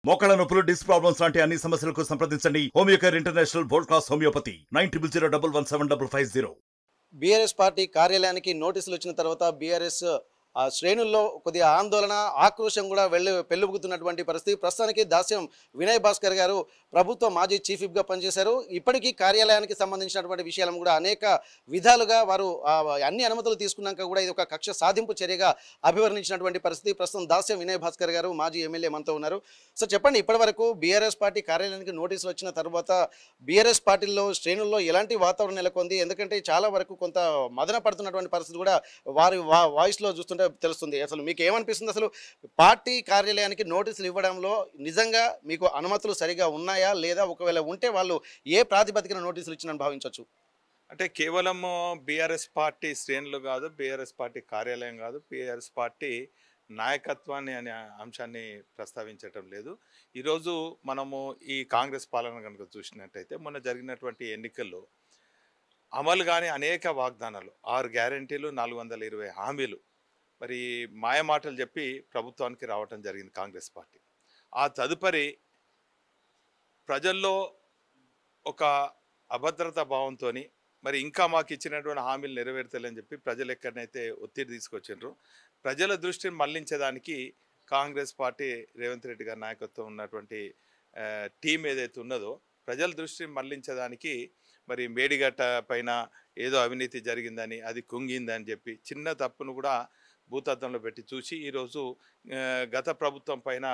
మోకాళ్ళ నొప్పులు, disc problems లాంటి అన్ని సమస్యలకు సంప్రదించండి Homeocare international world class homeopathy 9001177550. BRS party కార్యాలయానికి నోటీసులు వచ్చిన తర్వాత బీఆర్ఎస్ శ్రేణుల్లో కొద్దిగా ఆందోళన, ఆక్రోశం కూడా పెళ్ళుబుకుతున్నటువంటి పరిస్థితి. ప్రస్తుతానికి దాస్యం వినయ్ భాస్కర్ గారు ప్రభుత్వ మాజీ చీఫ్ విప్గా పనిచేశారు. ఇప్పటికీ కార్యాలయానికి సంబంధించినటువంటి విషయాలను కూడా అనేక విధాలుగా వారు అన్ని అనుమతులు తీసుకున్నాక కూడా ఇది ఒక కక్ష సాధింపు చర్యగా అభివర్ణించినటువంటి పరిస్థితి. ప్రస్తుతం దాస్యం వినయ్ భాస్కర్ గారు మాజీ ఎమ్మెల్యే మనతో ఉన్నారు. సో చెప్పండి, ఇప్పటివరకు బీఆర్ఎస్ పార్టీ కార్యాలయానికి నోటీసులు వచ్చిన తర్వాత బీఆర్ఎస్ పార్టీలో శ్రేణుల్లో ఎలాంటి వాతావరణం నెలకొంది? ఎందుకంటే చాలా వరకు కొంత మదన పడుతున్నటువంటి పరిస్థితి కూడా వారి వాయిస్లో చూస్తుంటే తెలుస్తుంది. అసలు మీకు ఏమనిపిస్తుంది? అసలు పార్టీ కార్యాలయానికి నోటీసులు ఇవ్వడంలో నిజంగా మీకు అనుమతులు సరిగా ఉన్నాయా లేదా? ఒకవేళ ఉంటే వాళ్ళు ఏ ప్రాతిపదికన నోటీసులు ఇచ్చినని భావించవచ్చు? అంటే కేవలం బీఆర్ఎస్ పార్టీ శ్రేణులు కాదు, బీఆర్ఎస్ పార్టీ కార్యాలయం కాదు, బీఆర్ఎస్ పార్టీ నాయకత్వాన్ని అనే అంశాన్ని ప్రస్తావించటం లేదు. ఈరోజు మనము ఈ కాంగ్రెస్ పాలన కనుక చూసినట్టయితే మొన్న జరిగినటువంటి ఎన్నికల్లో అమలు కాని అనేక వాగ్దానాలు, 6 గ్యారంటీలు, 420 హామీలు, మరి మాయమాటలు చెప్పి ప్రభుత్వానికి రావటం జరిగింది కాంగ్రెస్ పార్టీ. ఆ తదుపరి ప్రజల్లో ఒక అభద్రతా భావంతో మరి ఇంకా మాకు ఇచ్చినటువంటి హామీలు నెరవేర్తలేని చెప్పి ప్రజలు ఎక్కడనైతే ఒత్తిడి తీసుకొచ్చిండ్రో ప్రజల దృష్టిని మళ్లించడానికి కాంగ్రెస్ పార్టీ రేవంత్ రెడ్డి గారి నాయకత్వం ఉన్నటువంటి టీం ఏదైతే ఉన్నదో ప్రజల దృష్టిని మళ్లించడానికి మరి మేడిగట్ట పైన ఏదో అవినీతి జరిగిందని, అది కుంగిందని చెప్పి చిన్న తప్పును కూడా భూతద్దంలో పెట్టి చూసి ఈరోజు గత ప్రభుత్వం పైన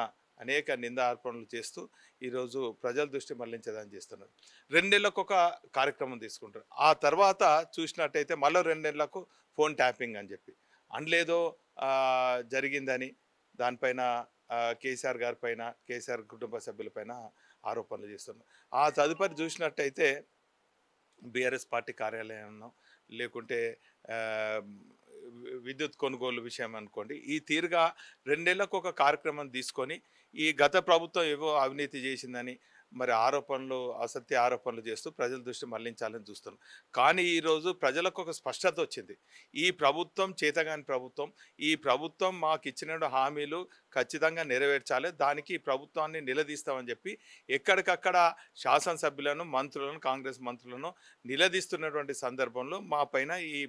అనేక నిందార్పణలు చేస్తూ ఈరోజు ప్రజల దృష్టి మళ్లించదని చేస్తున్నారు. 2 నెలలకు ఒక కార్యక్రమం తీసుకుంటారు. ఆ తర్వాత చూసినట్టయితే మళ్ళీ 2 నెలలకు ఫోన్ ట్యాపింగ్ అని చెప్పి అందులేదో జరిగిందని దానిపైన కేసీఆర్ గారి పైన, కేసీఆర్ కుటుంబ సభ్యులపైన ఆరోపణలు చేస్తున్నారు. ఆ తదుపరి చూసినట్టయితే బీఆర్ఎస్ పార్టీ కార్యాలయం లేకుంటే విద్యుత్ కొనుగోలు విషయం అనుకోండి, ఈ తీరుగా 2 నెలలకు ఒక కార్యక్రమం తీసుకొని ఈ గత ప్రభుత్వం ఏవో అవినీతి చేసిందని మరి ఆరోపణలు, అసత్య ఆరోపణలు చేస్తూ ప్రజల దృష్టి మళ్లించాలని చూస్తున్నాం. కానీ ఈరోజు ప్రజలకు ఒక స్పష్టత వచ్చింది. ఈ ప్రభుత్వం చేతగాని ప్రభుత్వం, ఈ ప్రభుత్వం మాకు ఇచ్చిన హామీలు ఖచ్చితంగా నెరవేర్చాలి, దానికి ఈ ప్రభుత్వాన్ని నిలదీస్తామని చెప్పి ఎక్కడికక్కడ శాసనసభ్యులను, మంత్రులను, కాంగ్రెస్ మంత్రులను నిలదీస్తున్నటువంటి సందర్భంలో మా పైన ఈ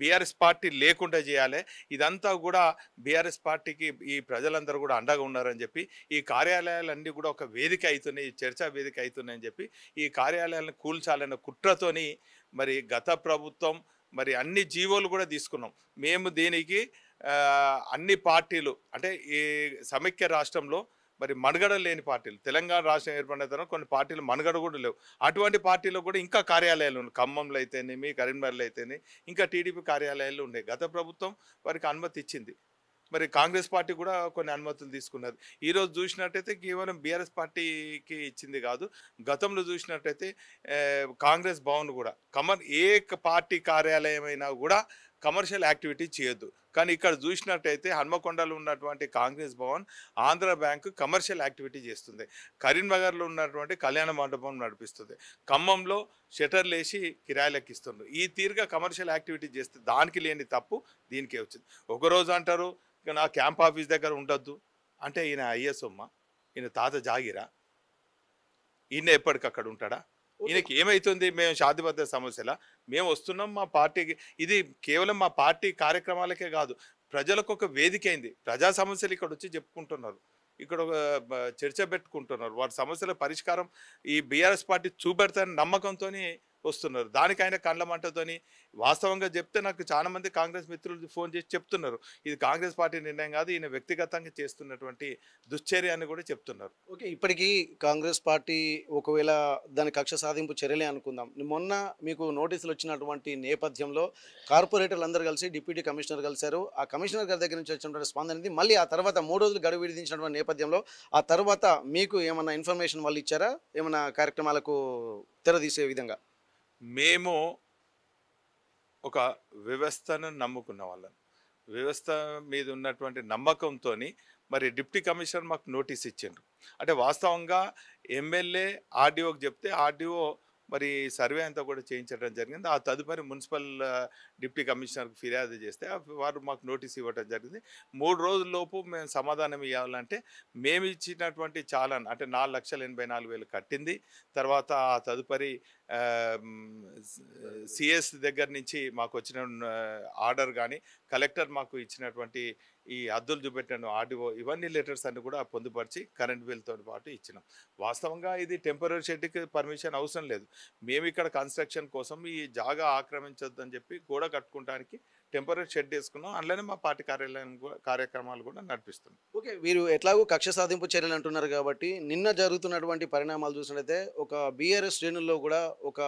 బీఆర్ఎస్ పార్టీ లేకుండా చేయాలి, ఇదంతా కూడా బీఆర్ఎస్ పార్టీకి ఈ ప్రజలందరూ కూడా అండగా ఉన్నారని చెప్పి ఈ కార్యాలయాలన్నీ కూడా ఒక వేదిక అవుతున్నాయి, చర్చా వేదిక అవుతున్నాయని చెప్పి ఈ కార్యాలయాలను కూల్చాలన్న కుట్రతోని మరి గత ప్రభుత్వం మరి అన్ని జీవోలు కూడా తీసుకున్నాం. మేము దీనికి అన్ని పార్టీలు అంటే ఈ సమైక్య రాష్ట్రంలో మరి మనుగడ లేని పార్టీలు, తెలంగాణ రాష్ట్రం ఏర్పడిన తర్వాత కొన్ని పార్టీలు మనుగడ కూడా లేవు, అటువంటి పార్టీలో కూడా ఇంకా కార్యాలయాలు ఉన్నాయి. ఖమ్మంలో అయితేనేమి, కరీంనగర్లో అయితేనే ఇంకా టీడీపీ కార్యాలయాలు ఉన్నాయి. గత ప్రభుత్వం వారికి అనుమతి ఇచ్చింది, మరి కాంగ్రెస్ పార్టీ కూడా కొన్ని అనుమతులు తీసుకున్నది. ఈరోజు చూసినట్టయితే కేవలం బీఆర్ఎస్ పార్టీకి ఇచ్చింది కాదు, గతంలో చూసినట్టయితే కాంగ్రెస్ భవన్ కూడా ఏ పార్టీ కార్యాలయం అయినా కూడా కమర్షియల్ యాక్టివిటీ చేయొద్దు. కానీ ఇక్కడ చూసినట్టయితే హన్మకొండలో ఉన్నటువంటి Congress Bhavan Andhra bank commercial activity చేస్తుంది, కరీంనగర్లో ఉన్నటువంటి కళ్యాణ మండపం నడిపిస్తుంది, ఖమ్మంలో షటర్లు వేసి కిరాయిలకు ఇస్తుంది. ఈ తీరుగా కమర్షియల్ యాక్టివిటీ చేస్తే దానికి లేని తప్పు దీనికే వచ్చింది. ఒకరోజు అంటారు నా క్యాంప్ ఆఫీస్ దగ్గర ఉండొద్దు అంటే ఈయన అయ్యేసొమ్మ, ఈయన తాత జాగిరా, ఈయన ఎప్పటికక్కడ ఉంటాడా? ఈయనకి ఏమవుతుంది? మేము శాంతిభద్రత సమస్యలా మేము వస్తున్నాం మా పార్టీకి, ఇది కేవలం మా పార్టీ కార్యక్రమాలకే కాదు ప్రజలకు ఒక వేదిక అయింది. ప్రజా సమస్యలు ఇక్కడ వచ్చి చెప్పుకుంటున్నారు, ఇక్కడ ఒక చర్చ పెట్టుకుంటున్నారు, వారి సమస్యల పరిష్కారం ఈ బీఆర్ఎస్ పార్టీ చూపెడతారని నమ్మకంతో వస్తున్నారు. దానికి ఆయన కండ్ల మంటతోని వాస్తవంగా చెప్తే నాకు చాలా మంది కాంగ్రెస్ మిత్రులు ఫోన్ చేసి చెప్తున్నారు ఇది కాంగ్రెస్ పార్టీ నిర్ణయం కాదు, ఈయన వ్యక్తిగతంగా చేస్తున్నటువంటి దుశ్చర్య అని కూడా చెప్తున్నారు. ఓకే, ఇప్పటికీ కాంగ్రెస్ పార్టీ ఒకవేళ దాని కక్ష సాధింపు చర్యలే అనుకుందాం, మొన్న మీకు నోటీసులు వచ్చినటువంటి నేపథ్యంలో కార్పొరేటర్లు అందరూ కలిసి డిప్యూటీ కమిషనర్ కలిశారు. ఆ కమిషనర్ గారి దగ్గర నుంచి వచ్చినటువంటి స్పందన అనేది మళ్ళీ ఆ తర్వాత 3 రోజులు గడువు విధించినటువంటి నేపథ్యంలో ఆ తర్వాత మీకు ఏమన్నా ఇన్ఫర్మేషన్ వాళ్ళు ఇచ్చారా? ఏమన్నా కార్యక్రమాలకు తెరదీసే విధంగా? మేము ఒక వ్యవస్థను నమ్ముకున్న వాళ్ళం, వ్యవస్థ మీద ఉన్నటువంటి నమ్మకంతో మరి డిప్యూటీ కమిషనర్ మాకు నోటీస్ ఇచ్చిండ్రు. అంటే వాస్తవంగా ఎమ్మెల్యే ఆర్డీఓకి చెప్తే ఆర్డీఓ మరి సర్వే అంతా కూడా చేయించడం జరిగింది. ఆ తదుపరి మున్సిపల్ డిప్యూటీ కమిషనర్కి ఫిర్యాదు చేస్తే వారు మాకు నోటీస్ ఇవ్వడం జరిగింది. 3 రోజుల్లోపు మేము సమాధానం ఇవ్వాలంటే మేము ఇచ్చినటువంటి చాలాన్ అంటే 4,84,000 కట్టింది. తర్వాత ఆ తదుపరి సిఎస్ దగ్గర నుంచి మాకు వచ్చిన ఆర్డర్ కానీ కలెక్టర్ మాకు ఇచ్చినటువంటి ఈ అద్దులు చూపెట్టాను ఆర్డీఓ ఇవన్నీ లెటర్స్ అన్ని కూడా పొందుపరిచి కరెంట్ బిల్తో పాటు ఇచ్చినాం. వాస్తవంగా ఇది టెంపరీ షెడ్కి పర్మిషన్ అవసరం లేదు. మేము ఇక్కడ కన్స్ట్రక్షన్ కోసం ఈ జాగా ఆక్రమించొద్దని చెప్పి గోడ కట్టుకోవడానికి టెంపరీ షెడ్ వేసుకున్నాం. అందులోనే మా పార్టీ కార్యక్రమాలు కూడా నడిపిస్తున్నాం. ఓకే, వీరు ఎట్లాగో కక్ష సాధింపు చర్యలు అంటున్నారు కాబట్టి నిన్న జరుగుతున్నటువంటి పరిణామాలు చూసినట్లయితే ఒక బీఆర్ఎస్ శ్రేణుల్లో కూడా ఒక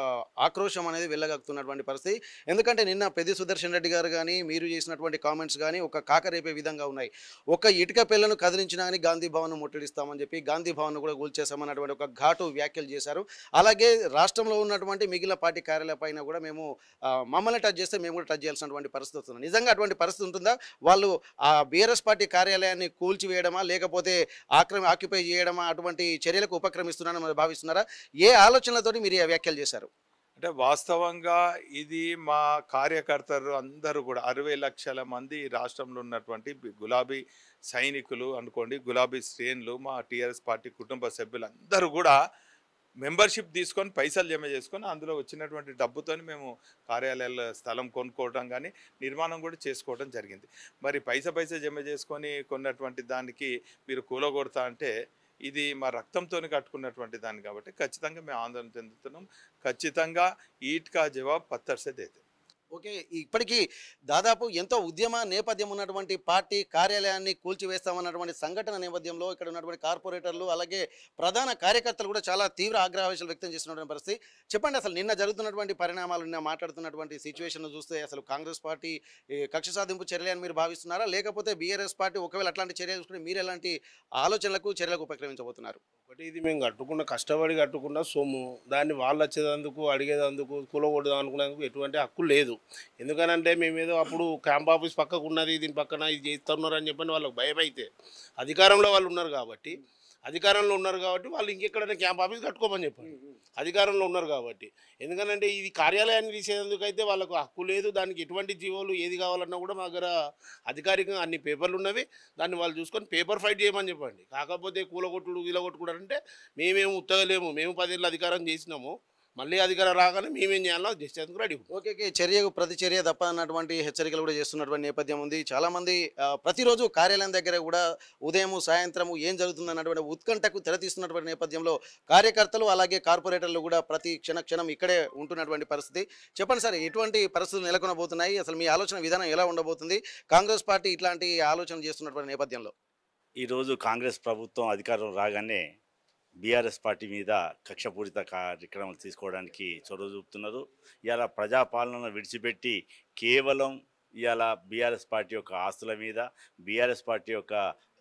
ఆక్రోశం అనేది వెళ్ళగక్కుతున్నటువంటి పరిస్థితి. ఎందుకంటే నిన్న పెద్ది సుదర్శన్ రెడ్డి గారు కానీ మీరు చేసినటువంటి కామెంట్స్ కానీ ఒక కాకరేపే విధంగా ఉన్నాయి. ఒక ఇటుక పిల్లను కదిలించినా కానీ గాంధీ భవన్ ముట్టడిస్తామని చెప్పి గాంధీ భవన్ కూడా కూల్చేసామన్నటువంటి ఒక ఘాటు వ్యాఖ్యలు చేశారు. అలాగే రాష్ట్రంలో ఉన్నటువంటి మిగిలిన పార్టీ కార్యాలయ పైన కూడా మేము మమ్మల్ని టచ్ చేస్తే మేము కూడా టచ్ చేయాల్సినటువంటి పరిస్థితి వస్తుంది. నిజంగా అటువంటి పరిస్థితి ఉంటుందా? వాళ్ళు ఆ బీఆర్ఎస్ పార్టీ కార్యాలయాన్ని కూల్చివేయడమా లేకపోతే ఆక్యుపై చేయడమా అటువంటి చర్యలకు ఉపక్రమిస్తున్నారని భావిస్తున్నారా? ఏ ఆలోచనలతోటి మీరు ఈ వ్యాఖ్యలు చేశారు? అంటే వాస్తవంగా ఇది మా కార్యకర్తలు అందరూ కూడా 60 లక్షల మంది రాష్ట్రంలో ఉన్నటువంటి గులాబీ సైనికులు అనుకోండి, గులాబీ శ్రేణులు, మా టీఆర్ఎస్ పార్టీ కుటుంబ సభ్యులందరూ కూడా మెంబర్షిప్ తీసుకొని పైసలు జమ చేసుకొని అందులో వచ్చినటువంటి డబ్బుతో మేము కార్యాలయాల స్థలం కొనుక్కోవడం కానీ నిర్మాణం కూడా చేసుకోవడం జరిగింది. మరి పైసా జమ చేసుకొని కొన్నటువంటి దానికి మీరు కూలగొడతా అంటే ఇది మా రక్తంతో కట్టుకున్నటువంటి దాన్ని కాబట్టి ఖచ్చితంగా మేము ఆందోళన చెందుతున్నాం. ఖచ్చితంగా ఈట్ కా జవాబ్ పత్తర్ సే దేతే. ఓకే, ఇప్పటికీ దాదాపు ఎంతో ఉద్యమ నేపథ్యం ఉన్నటువంటి పార్టీ కార్యాలయాన్ని కూల్చివేస్తామన్నటువంటి సంఘటన నేపథ్యంలో ఇక్కడ ఉన్నటువంటి కార్పొరేటర్లు అలాగే ప్రధాన కార్యకర్తలు కూడా చాలా తీవ్ర ఆగ్రహావేశాలు వ్యక్తం చేస్తున్నటువంటి పరిస్థితి. చెప్పండి, అసలు నిన్న జరుగుతున్నటువంటి పరిణామాలు, నిన్న మాట్లాడుతున్నటువంటి సిచ్యువేషన్ చూస్తే అసలు కాంగ్రెస్ పార్టీ కక్ష సాధింపు చర్యలు అని మీరు భావిస్తున్నారా? లేకపోతే బీఆర్ఎస్ పార్టీ ఒకవేళ అట్లాంటి చర్యలు చూసుకుంటే మీరు ఎలాంటి ఆలోచనలకు చర్యలకు ఉపక్రమించబోతున్నారు? ఒకటి, ఇది మేము కట్టుకున్న కష్టపడి కట్టుకున్న సొమ్ము, దాన్ని వాళ్ళు వచ్చేదందుకు అడిగేదందుకు కూలగొడదాం అనుకునేందుకు ఎటువంటి హక్కు లేదు. ఎందుకనంటే మేమేదో అప్పుడు క్యాంప్ ఆఫీస్ పక్కకు ఉన్నది, దీని పక్కన ఇది చేస్తున్నారు అని చెప్పని వాళ్ళకి భయం. అయితే అధికారంలో వాళ్ళు ఉన్నారు కాబట్టి వాళ్ళు ఇంకెక్కడైనా క్యాంప్ ఆఫీస్ కట్టుకోమని చెప్పండి. అధికారంలో ఉన్నారు కాబట్టి. ఎందుకనంటే ఇది కార్యాలయాన్ని తీసేందుకైతే వాళ్ళకు హక్కు లేదు. దానికి ఎటువంటి జీవోలు ఏది కావాలన్నా కూడా మా దగ్గర అధికారికంగా అన్ని పేపర్లు ఉన్నవి. దాన్ని వాళ్ళు చూసుకొని పేపర్ ఫైట్ చేయమని చెప్పండి. కాకపోతే కూలగొట్టుడు వీలగొట్టుడు అంటే మేమేమి ఉత్తగలేము. మేము 10 ఏళ్ళు అధికారం చేసినాము, మళ్ళీ అధికారం రాగానే మేమేం చేయాలో చేసేందుకు రెడీ. ఓకే, చర్యకు ప్రతిచర్య తప్ప అన్నటువంటి హెచ్చరికలు కూడా చేస్తున్నటువంటి నేపథ్యం ఉంది. చాలామంది ప్రతిరోజు కార్యాలయం దగ్గర కూడా ఉదయం సాయంత్రము ఏం జరుగుతుంది అన్నటువంటి ఉత్కంఠకు తెరతీస్తున్నటువంటి నేపథ్యంలో కార్యకర్తలు అలాగే కార్పొరేటర్లు కూడా ప్రతి క్షణం ఇక్కడే ఉంటున్నటువంటి పరిస్థితి. చెప్పండి సార్, ఎటువంటి పరిస్థితులు నెలకొనబోతున్నాయి? అసలు మీ ఆలోచన విధానం ఎలా ఉండబోతుంది కాంగ్రెస్ పార్టీ ఇట్లాంటి ఆలోచన చేస్తున్నటువంటి నేపథ్యంలో? ఈరోజు కాంగ్రెస్ ప్రభుత్వం అధికారం రాగానే బీఆర్ఎస్ పార్టీ మీద కక్షపూరిత కార్యక్రమాలు తీసుకోవడానికి చొరవ చూపుతున్నారు. ఇలా ప్రజాపాలనను విడిచిపెట్టి కేవలం ఇలా బీఆర్ఎస్ పార్టీ యొక్క ఆస్తుల మీద, బీఆర్ఎస్ పార్టీ యొక్క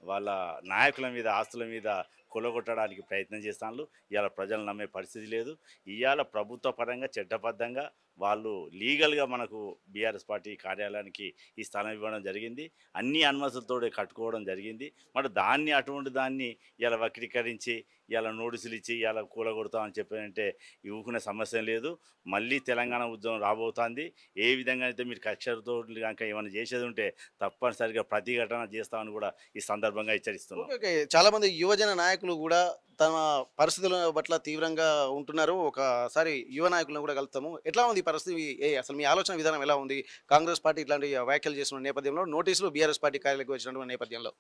వాళ్ళ నాయకుల మీద ఆస్తుల మీద కొలగొట్టడానికి ప్రయత్నం చేస్తాను. ఇవాళ ప్రజలు నమ్మే పరిస్థితి లేదు. ఇవాళ ప్రభుత్వ పరంగా చట్టబద్ధంగా వాళ్ళు లీగల్గా మనకు బీఆర్ఎస్ పార్టీ కార్యాలయానికి ఈ స్థలం ఇవ్వడం జరిగింది. అన్ని అనుమతులతో కట్టుకోవడం జరిగింది. మరి అటువంటి దాన్ని ఇలా వక్రీకరించి ఇలా నోటీసులు ఇచ్చి ఇలా కూలగొడతామని చెప్పారంటే ఊరుకునే సమస్య లేదు. మళ్ళీ తెలంగాణ ఉద్యమం రాబోతుంది. ఏ విధంగా అయితే మీరు కక్షతో కనుక ఏమైనా చేసేది ఉంటే తప్పనిసరిగా ప్రతిఘటన చేస్తామని కూడా ఈ సందర్భంగా హెచ్చరిస్తున్నాం. ఓకే, చాలామంది యువజన నాయకులు కూడా తమ పరిస్థితుల పట్ల తీవ్రంగా ఉంటున్నారు. ఒకసారి యువ నాయకులను కూడా కలుపుతాము. ఎట్లా ఉంది పరిస్థితి? అసలు మీ ఆలోచన విధానం ఎలా ఉంది? కాంగ్రెస్ పార్టీ ఇట్లాంటి వ్యాఖ్యలు చేస్తున్న నేపథ్యంలో, నోటీసులు బీఆర్ఎస్ పార్టీ కార్యాలయానికి వచ్చినటువంటి నేపథ్యంలో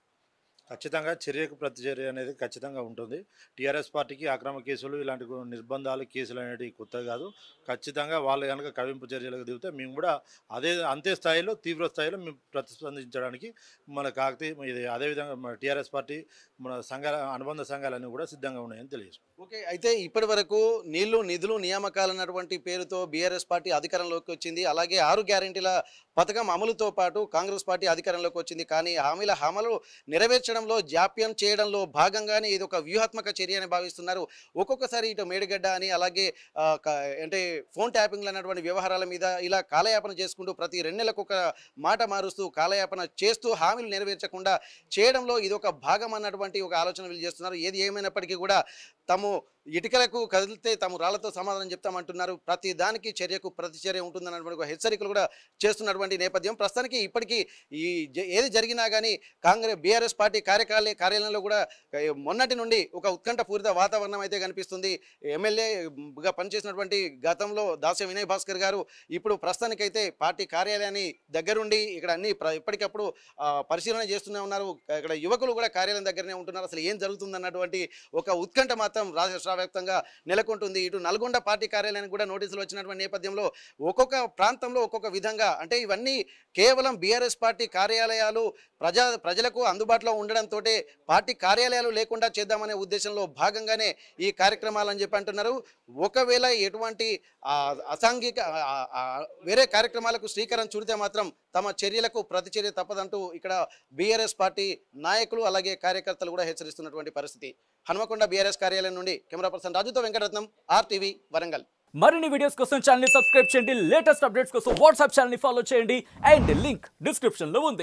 ఖచ్చితంగా చర్యకు ప్రతిచర్య అనేది ఖచ్చితంగా ఉంటుంది. టీఆర్ఎస్ పార్టీకి అక్రమ కేసులు, ఇలాంటి నిర్బంధాలు, కేసులు అనేవి కొత్త కాదు. ఖచ్చితంగా వాళ్ళు కనుక కవింపు చర్యలకు దిగితే మేము కూడా అంతే స్థాయిలో, తీవ్ర స్థాయిలో మేము ప్రతిస్పందించడానికి మన ఇది అదేవిధంగా మన టీఆర్ఎస్ పార్టీ, మన అనుబంధ సంఘాలన్నీ కూడా సిద్ధంగా ఉన్నాయని తెలియజేస్తాం. ఓకే, అయితే ఇప్పటి వరకు నీళ్లు నిధులు నియామకాలు అన్నటువంటి పేరుతో బీఆర్ఎస్ పార్టీ అధికారంలోకి వచ్చింది. అలాగే 6 గ్యారెంటీల పథకం అమలుతో పాటు కాంగ్రెస్ పార్టీ అధికారంలోకి వచ్చింది. కానీ హామీల అమలు నెరవేర్చడంలో జాప్యం చేయడంలో భాగంగానే ఇది ఒక వ్యూహాత్మక చర్య అని భావిస్తున్నారు. ఒక్కొక్కసారి ఇటు మేడిగడ్డ అని అలాగే అంటే ఫోన్ ట్యాపింగ్లు అన్నటువంటి వ్యవహారాల మీద ఇలా కాలయాపన చేసుకుంటూ ప్రతి 2 నెలలకు ఒక మాట మారుస్తూ కాలయాపన చేస్తూ హామీలు నెరవేర్చకుండా చేయడంలో ఇది ఒక భాగం అన్నటువంటి ఒక ఆలోచన వీళ్ళు చేస్తున్నారు. ఏది ఏమైనప్పటికీ కూడా తాము ఇటుకలకు కదిలితే తాము రాళ్లతో సమాధానం చెప్తామంటున్నారు. ప్రతి దానికి చర్యకు ప్రతిచర్య ఉంటుందన్నటువంటి ఒక హెచ్చరికలు కూడా చేస్తున్నటువంటి నేపథ్యం. ప్రస్తుతానికి ఇప్పటికీ ఏది జరిగినా కానీ బీఆర్ఎస్ పార్టీ కార్యాలయంలో కూడా మొన్నటి నుండి ఒక ఉత్కంఠపూరిత వాతావరణం అయితే కనిపిస్తుంది. ఎమ్మెల్యేగా పనిచేసినటువంటి గతంలో దాస్యం వినయ్ భాస్కర్ గారు ఇప్పుడు ప్రస్తుతానికైతే పార్టీ కార్యాలయాన్ని దగ్గరుండి ఇక్కడ అన్ని ఎప్పటికప్పుడు పరిశీలన చేస్తూనే ఉన్నారు. ఇక్కడ యువకులు కూడా కార్యాలయం దగ్గరనే ఉంటున్నారు. అసలు ఏం జరుగుతుందన్నటువంటి ఒక ఉత్కంఠ మాత్రం రాష్ట్ర వ్యాప్తంగా నెలకొంటుంది. ఇటు నల్గొండ పార్టీ కార్యాలయానికి కూడా నోటీసులు వచ్చినటువంటి నేపథ్యంలో ఒక్కొక్క ప్రాంతంలో ఒక్కొక్క విధంగా, అంటే ఇవన్నీ కేవలం బీఆర్ఎస్ పార్టీ కార్యాలయాలు ప్రజలకు అందుబాటులో ఉండడంతో పార్టీ కార్యాలయాలు లేకుండా చేద్దామనే ఉద్దేశంలో భాగంగానే ఈ కార్యక్రమాలని చెప్పి అంటున్నారు. ఒకవేళ ఎటువంటి అసాంఘిక వేరే కార్యక్రమాలకు శ్రీకారం చుడితే మాత్రం తమ చర్యలకు ప్రతిచర్య తప్పదంటూ ఇక్కడ బీఆర్ఎస్ పార్టీ నాయకులు అలాగే కార్యకర్తలు కూడా హెచ్చరిస్తున్నటువంటి పరిస్థితి. హనుమకొండ బీఆర్ఎస్ కార్యాలయం నుండి కెమెరా పర్సన్ రాజుతో వెంకటరత్నం, RTV వరంగల్. మరిన్ని వీడియోస్ కోసం ఛానల్ ని సబ్స్క్రైబ్ చేయండి. లేటెస్ట్ అప్డేట్స్ కోసం వాట్సాప్ ఛానల్ ని ఫాలో చేయండి. అండ్ లింక్ డిస్క్రిప్షన్ లో ఉంది.